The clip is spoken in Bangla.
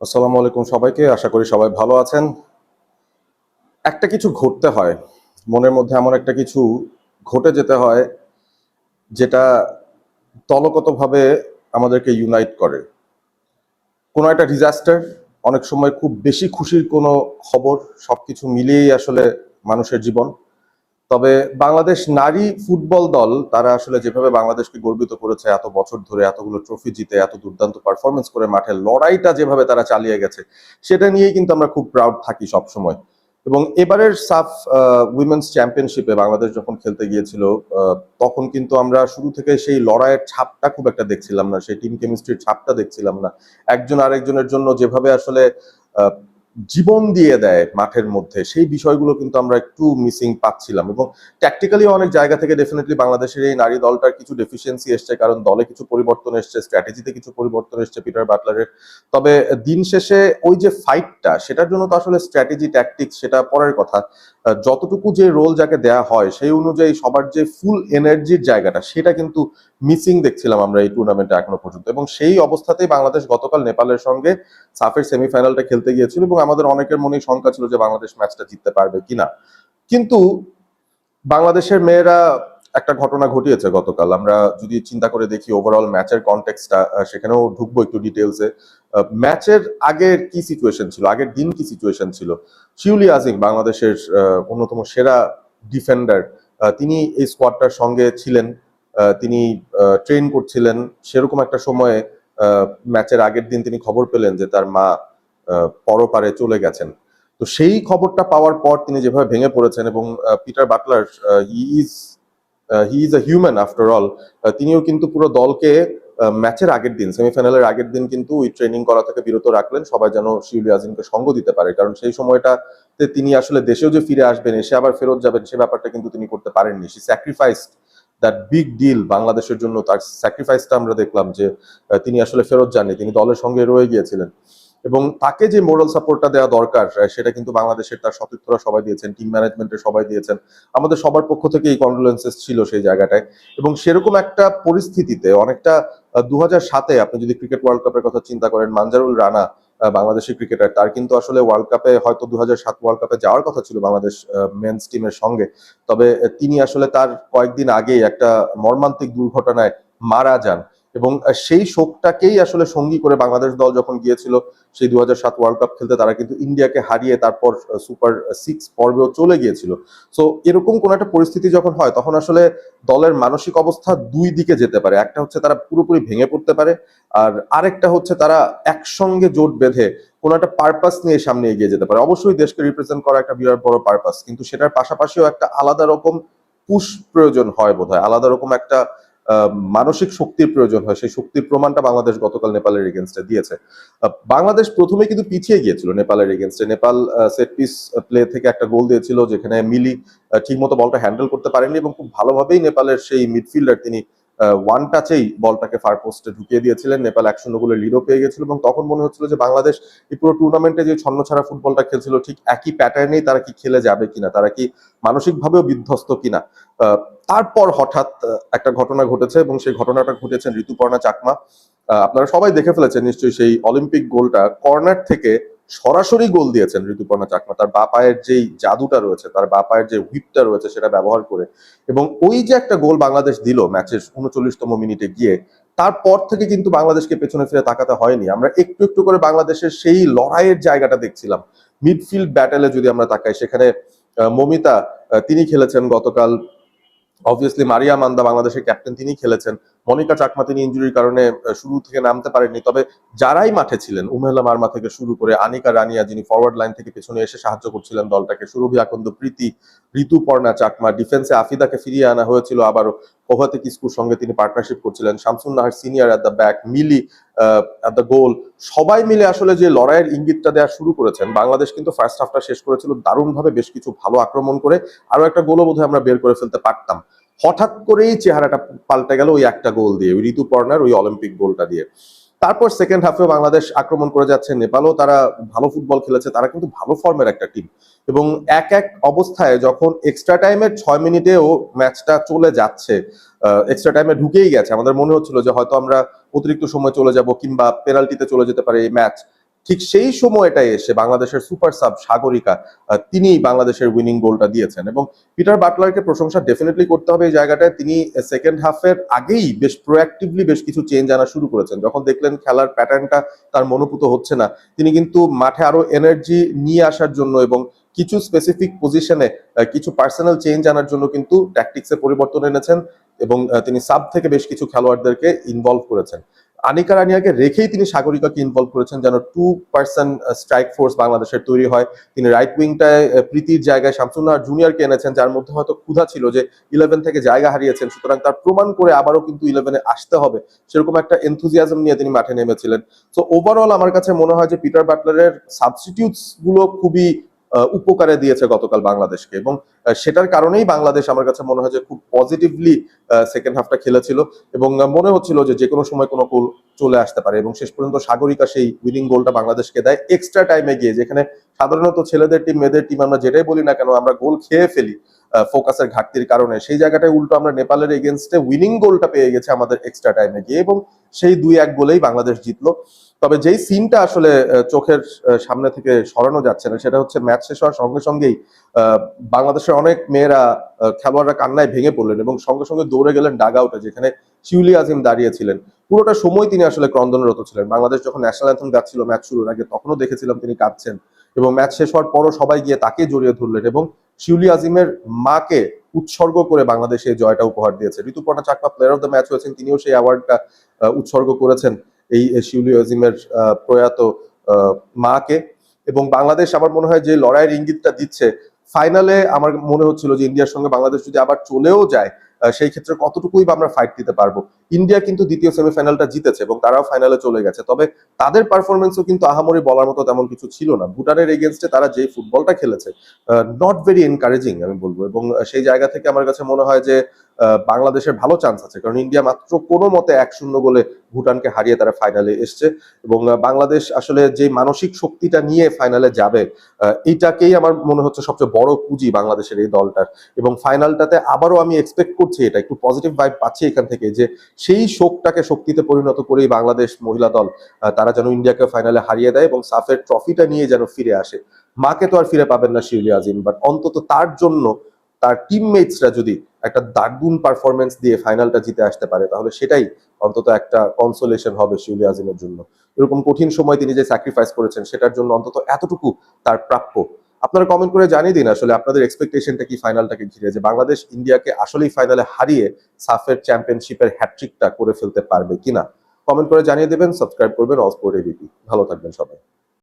আসসালামু আলাইকুম সবাইকে। আশা করি সবাই ভালো আছেন। একটা কিছু ঘটতে হয়। মনের মধ্যে এমন একটা কিছু ঘটে যেতে হয় যেটা দলগতভাবে আমাদেরকে ইউনাইট করে। কোনো একটা ডিজাস্টার, অনেক সময় খুব বেশি খুশির কোনো খবর, সবকিছু মিলিয়েই আসলে মানুষের জীবন। তবে বাংলাদেশ নারী ফুটবল দল তারা আসলে যেভাবে বাংলাদেশকে গর্বিত করেছে এত বছর ধরে, এতগুলো ট্রফি জিতে, এত দুর্দান্ত পারফরমেন্স করে মাঠে লড়াইটা যেভাবে তারা চালিয়ে গেছে, সেটা নিয়েই কিন্তু আমরা খুব প্রাউড থাকি সবসময়। এবং এবারের সাফ উইমেন্স চ্যাম্পিয়নশিপে বাংলাদেশ যখন খেলতে গিয়েছিল, তখন কিন্তু আমরা শুরু থেকে সেই লড়াইয়ের ছাপটা খুব একটা দেখছিলাম না, সেই টিম কেমিস্ট্রির ছাপটা দেখছিলাম না। একজন আরেকজনের জন্য যেভাবে আসলে আহ, জীবন দিয়ে দেয় মাঠের মধ্যে, সেই বিষয়গুলো কিন্তু আমরা একটু মিসিং পাচ্ছিলাম। এবং ট্যাকটিক্যালি অনেক জায়গা থেকে ডেফিনেটলি বাংলাদেশের এই নারী দলটার কিছু ডেফিসিয়েন্সি এসছে, কারণ দলে কিছু পরিবর্তন এসছে, স্ট্র্যাটেজিতে কিছু পরিবর্তন এসছে পিটার বাটলারের। তবে দিন শেষে ওই যে ফাইটটা, সেটার জন্য তো আসলে স্ট্র্যাটেজি ট্যাকটিক্স সেটা পরের কথা। যতটুকু যে রোল যাকে দেয়া হয় সেই অনুযায়ী সবার যে ফুল এনার্জির জায়গাটা, সেটা কিন্তু মিসিং দেখছিলাম আমরা এই টুর্নামেন্টে এখনো পর্যন্ত। এবং সেই অবস্থাতেই বাংলাদেশ গতকাল নেপালের সঙ্গে সাফের সেমিফাইনালটা খেলতে গিয়েছিল, এবং আমাদের অনেকের মনেই শঙ্কা ছিল যে বাংলাদেশ ম্যাচটা জিততে পারবে কিনা। কিন্তু বাংলাদেশের মেয়েরা একটা ঘটনা ঘটিয়েছে গতকাল। আমরা যদি চিন্তা করে দেখি ওভারঅল ম্যাচের কনটেক্সটটা, সেখানেও ঢুকবো একটু ডিটেলসে। ম্যাচের আগের কি সিচুয়েশন ছিল, আগের দিন কি সিচুয়েশন ছিল। শিউলি আজিম বাংলাদেশের অন্যতম সেরা ডিফেন্ডার, তিনি এই স্কোয়াডটার সঙ্গে ছিলেন। তিনি ট্রেন করছিলেন। সেরকম একটা সময়ে ম্যাচের আগের দিন তিনি খবর পেলেন যে তার মা পরপারে চলে গেছেন। তো সেই খবরটা পাওয়ার পর তিনি যেভাবে ভেঙে পড়েছেন, এবং Peter Butler, he is a human after all, তিনিও কিন্তু পুরো দলকে ম্যাচের আগের দিন, সেমিফাইনালের আগের দিন কিন্তু ওই ট্রেনিং করা থেকে বিরত রাখলেন, সবাই যেন শিউলি আজিমকে সঙ্গ দিতে পারে। কারণ সেই সময়টাতে তিনি আসলে দেশেও যে ফিরে আসবেন, এসে আবার ফেরত যাবেন, সে ব্যাপারটা কিন্তু তিনি করতে পারেননি। সে স্যাক্রিফাইসড দ্যাট বিগ ডিল বাংলাদেশের জন্য। তার স্যাক্রিফাইসটা আমরা দেখলাম যে তিনি আসলে ফেরত যাননি, তিনি দলের সঙ্গে রয়ে গিয়েছিলেন। এবং তাকে যে মোরাল সাপোর্টটা দেওয়া দরকার, সেটা কিন্তু বাংলাদেশের তার সতীর্থরা সবাই দিয়েছেন, টিম ম্যানেজমেন্টের সবাই দিয়েছেন। আমাদের সবার পক্ষ থেকে এই কন্ডোলেন্সেস ছিল সেই জায়গাটায়। এবং সেরকম একটা পরিস্থিতিতে অনেকটা 2007-এ আপনি যদি ক্রিকেট ওয়ার্ল্ড কাপের কথা চিন্তা করেন, মানজারুল রানা, বাংলাদেশি ক্রিকেটার, তার কিন্তু আসলে ওয়ার্ল্ড কাপে, হয়তো 2007 ওয়ার্ল্ড কাপে যাওয়ার কথা ছিল বাংলাদেশ মেন্স টিমের সঙ্গে। তবে তিনি আসলে তার কয়েকদিন আগেই একটা মর্মান্তিক দুর্ঘটনায় মারা যান। এবং সেই শোকটাকেই আসলে সঙ্গী করে বাংলাদেশ দল যখন গিয়েছিল সেই 2007 ওয়ার্ল্ড কাপ খেলতে, তারা কিন্তু ইন্ডিয়াকে হারিয়ে তারপর সুপার 6 পর্বেও চলে গিয়েছিল। সো এরকম কোন একটা পরিস্থিতি যখন হয়, তখন আসলে দলের মানসিক অবস্থা দুই দিকে যেতে পারে। একটা হচ্ছে তারা পুরোপুরি ভেঙে পড়তে পারে, আর আরেকটা হচ্ছে তারা একসঙ্গে জোট বেঁধে কোনো একটা পারপাস নিয়ে সামনে এগিয়ে যেতে পারে। অবশ্যই দেশকে রিপ্রেজেন্ট করা একটা বিরাট বড় পারপাস, কিন্তু সেটার পাশাপাশিও একটা আলাদা রকম পুশ প্রয়োজন হয় বোধহয়, আলাদা রকম একটা মানসিক শক্তির প্রয়োজন হয়। সেই শক্তির প্রমাণটা বাংলাদেশ গতকাল নেপালের এগেনস্টে দিয়েছে। বাংলাদেশ প্রথমে কিন্তু পিছিয়ে গিয়েছিল নেপালের এগেনস্টে। নেপাল সেট পিস প্লে থেকে একটা গোল দিয়েছিল, যেখানে মিলি ঠিকমতো বলটা হ্যান্ডেল করতে পারেননি, এবং খুব ভালোভাবেই নেপালের সেই মিডফিল্ডার তিনি ওয়ান টাচেই বলটাকে ফার পোস্টে ঢুকিয়ে দিয়েছিলেন। নেপাল 1-0 গোলের লিডও পেয়ে গেছিল, এবং তখন মনে হচ্ছিল যে বাংলাদেশ এই পুরো টুর্নামেন্টে যে ছন্নছাড়া ফুটবলটা খেলছিল, ঠিক একই প্যাটার্নেই তারা কি খেলে যাবে কিনা, তারা কি মানসিকভাবেও বিধ্বস্ত কিনা। আহ, তারপর হঠাৎ একটা ঘটনা ঘটেছে, এবং সেই ঘটনাটা ঘটেছেন ঋতুপর্ণা চাকমা। আপনারা সবাই দেখে ফেলেছেন নিশ্চয়ই, সেই অলিম্পিক গোলটা কর্নার থেকে সরাসরি গোল দিয়েছেন ঋতুপর্ণা চাকমা, তার বা পায়ের যেই জাদুটা রয়েছে, তার বা পায়ের যে হুইপটা রয়েছে, সেটা ব্যবহার করে। এবং ওই যে একটা গোল বাংলাদেশ দিল ম্যাচের 39তম মিনিটে গিয়ে, তারপর থেকে কিন্তু বাংলাদেশকে পেছনে ফিরে তাকাতে হয়নি। আমরা একটু একটু করে বাংলাদেশের সেই লড়াইয়ের জায়গাটা দেখছিলাম। মিডফিল্ড ব্যাটেলে যদি আমরা তাকাই, সেখানে মমিতা, তিনি খেলেছেন গতকাল। অবভিয়াসলি মারিয়া মান্দা বাংলাদেশের ক্যাপ্টেন, তিনি খেলেছেন। মনিকা চাকমা তিনি ইনজুরির কারণে শুরু থেকে নামতে পারেননি। তবে যারাই মাঠে ছিলেন, উমেলা মার্মা থেকে শুরু করে আনিকা রানিয়া, যিনি ফরওয়ার্ড লাইন থেকে পেছনে এসে সাহায্য করছিলেন দলটাকে, সুরভি আকন্দ প্রীতি, ঋতুপর্ণা চাকমা, ডিফেন্সে আফিদাকে ফিরিয়ে আনা হয়েছিল আবারও, প্রভাতে কিস্কুর সঙ্গে তিনি পার্টনারশিপ করছিলেন, Shamsun Nahar senior at the back, Mili at the goal. সবাই মিলে আসলে যে লড়াইয়ের ইঙ্গিতটা দেওয়া শুরু করেছেন, বাংলাদেশ কিন্তু ফার্স্ট হাফটা শেষ করেছিল দারুণভাবে, বেশ কিছু ভালো আক্রমণ করে। আরো একটা গোলও বোধহয় আমরা বের করে ফেলতে পারতাম। হঠাৎ করেই চেহারাটা পাল্টে গেল ওই একটা গোল দিয়ে, ওই ঋতুপর্ণার ওই অলিম্পিক গোলটা দিয়ে। তারপর সেকেন্ড হাফেও বাংলাদেশ আক্রমণ করে যাচ্ছে, নেপালও তারা ভালো ফুটবল খেলেছে, তারা কিন্তু ভালো ফর্মের একটা টিম। এবং এক এক অবস্থায় যখন এক্সট্রা টাইমের 6 মিনিটেও ম্যাচটা চলে যাচ্ছে, এক্সট্রা টাইমে ঢুকেই গেছে, আমাদের মনে হচ্ছিল যে হয়তো আমরা অতিরিক্ত সময় চলে যাব, কিংবা পেনাল্টিতে চলে যেতে পারে এই ম্যাচ। ঠিক সেই সময়টায় এসে বাংলাদেশের সুপার সাব সাগরিকা তিনি বাংলাদেশের উইনিং গোলটা দিয়েছেন। এবং পিটার বাটলারকে প্রশংসা ডেফিনেটলি করতে হবে এই জায়গাটায়। তিনি সেকেন্ড হাফের আগেই বেশ প্রোঅ্যাক্টিভলি বেশ কিছু চেঞ্জ আনা শুরু করেছেন। যখন দেখলেন খেলার প্যাটার্নটা তার মনোপুত হচ্ছে না, তিনি কিন্তু মাঠে আরো এনার্জি নিয়ে আসার জন্য এবং কিছু স্পেসিফিক পজিশনে কিছু পার্সোনাল চেঞ্জ আনার জন্য কিন্তু ট্যাকটিক্সে পরিবর্তন এনেছেন এবং তিনি সাব থেকে বেশ কিছু খেলোয়াড়দেরকে ইনভলভ করেছেন। আনিকা রানিয়াকে রেখেই তিনি সাগরিকাকে ইনভলভ করেছেন যেন 2 পার্সন স্ট্রাইক ফোর্স বাংলাদেশের তৈরি হয়। তিনি রাইট উইংটায় প্রীতির জায়গায় শামসুন্নাহার জুনিয়রকে এনেছেন, যার মধ্যে হয়তো ক্ষুধা ছিল যে 11 থেকে জায়গা হারিয়েছেন, সুতরাং তার প্রমাণ করে আবারও কিন্তু 11-এ আসতে হবে, সেরকম একটা এনথুজিয়াজম নিয়ে তিনি মাঠে নেমেছিলেন। তো ওভারঅল আমার কাছে মনে হয় যে পিটার বাটলারের সাবস্টিটিউটস গুলো খুবই উপকারে দিয়েছে গতকাল বাংলাদেশকে, এবং সেটার কারণেই বাংলাদেশ আমার কাছে মনে হয় যে খুব পজিটিভলি সেকেন্ড হাফটা খেলেছিল এবং মনে হচ্ছিল যে কোনো সময় কোনো গোল চলে আসতে পারে। এবং শেষ পর্যন্ত সাগরিকা সেই উইনিং গোলটা বাংলাদেশকে দেয় এক্সট্রা টাইমে গিয়ে, যেখানে সাধারণত ছেলেদের টিম মেয়েদের টিম আমরা যেটাই বলি না কেন আমরা গোল খেয়ে ফেলি ফোকাসের ঘাটতির কারণে, সেই জায়গাটায় উল্টো আমরা নেপালের এগেনস্টে উইনিং গোলটা পেয়ে গেছে আমাদের এক্সট্রা টাইমে গিয়ে, এবং সেই 2-1 গোলেই বাংলাদেশ জিতলো। তবে যেই সিনটা আসলে চোখের সামনে থেকে সরানো যাচ্ছে না, সেটা হচ্ছে ম্যাচ শেষ হওয়ার সঙ্গে সঙ্গেই বাংলাদেশের অনেক মেয়েরা খেলোয়াড়রা কান্নায় ভেঙে পড়লেন এবং সঙ্গে সঙ্গে দৌড়ে গেলেন ডাগ আউটে, যেখানে শিউলি আজিম দাঁড়িয়েছিলেন। পুরোটা সময় তিনি আসলে ক্রন্দনরত ছিলেন। বাংলাদেশ যখন ন্যাশনাল অ্যান্থেম গাচ্ছিল ম্যাচ শুরুর আগে, তখনও দেখেছিলাম তিনি কাঁদছেন এবং ম্যাচ শেষ হওয়ার পরও সবাই গিয়ে তাকে জড়িয়ে ধরলেন এবং শিউলি আজিমের মাকে উৎসর্গ করে বাংলাদেশে এই জয়টা উপহার দিয়েছে। Rituparna Chakma player of the match হয়েছেন, তিনিও সেই অ্যাওয়ার্ডটা উৎসর্গ করেছেন এই শিউলি আজিমের প্রয়াত মাকে। এবং বাংলাদেশ আমার মনে হয় যে লড়াইয়ের ইঙ্গিতটা দিচ্ছে, ফাইনালে আমার মনে হচ্ছিল যে ইন্ডিয়ার সঙ্গে বাংলাদেশ যদি আবার চলেও যায় সেই ক্ষেত্রে কতটুকুই বা আমরা ফাইট দিতে পারবো। ইন্ডিয়া কিন্তু দ্বিতীয় সেমিফাইনালটা জিতেছে এবং তারাও ফাইনালে চলে গেছে, তবে তাদের পারফরমেন্সও কিন্তু আহামরি বলার মতো তেমন কিছু ছিল না। ভুটানের এগেনস্টে তারা যে ফুটবলটা খেলেছে নট ভেরি এনকারেজিং আমি বলবো, এবং সেই জায়গা থেকে আমার কাছে মনে হয় যে বাংলাদেশের ভালো চান্স আছে, কারণ ইন্ডিয়া মাত্র কোনো মতে 1-0 গোলে ভুটানকে হারিয়ে তারা ফাইনালে এসছে। এবং বাংলাদেশ আসলে যে মানসিক শক্তিটা নিয়ে ফাইনালে যাবে এইটাকেই আমার মনে হচ্ছে সবচেয়ে বড় পুঁজি বাংলাদেশের এই দলটার। এবং ফাইনালটাতে আবারও আমি এক্সপেক্ট করছি, এটা একটু পজিটিভ ভাইব পাচ্ছি এখান থেকে, যে সেই শোকটাকে শক্তিতে পরিণত করেই বাংলাদেশ মহিলা দল তারা যেন ইন্ডিয়াকে ফাইনালে হারিয়ে দেয় এবং সাফের ট্রফিটা নিয়ে যেন ফিরে আসে। মাকে তো আর ফিরে পাবেন না শিউলি আজিম, বাট অন্তত তার জন্য তার টিমমেটসরা যদি একটা দারুণ পারফরমেন্স দিয়ে ফাইনালটা জিতে আসতে পারে, তাহলে সেটাই অন্তত একটা কনসোলেশন হবে শিউলি আজিমের জন্য। এরকম কঠিন সময় তিনি যে স্যাক্রিফাইস করেছেন সেটার জন্য অন্তত এতটুকু তার প্রাপ্য। আপনারা কমেন্ট করে জানিয়ে দিন আসলে আপনাদের এক্সপেকটেশনটা কি ফাইনালটাকে ঘিরে, যে বাংলাদেশ ইন্ডিয়াকে আসলেই ফাইনালে হারিয়ে সাফের চ্যাম্পিয়নশিপের হ্যাট্রিকটা করে ফেলতে পারবে কিনা। কমেন্ট করে জানিয়ে দেবেন, সাবস্ক্রাইব করবেন অল স্পোর্ট এবিপি। ভালো থাকবেন সবাই।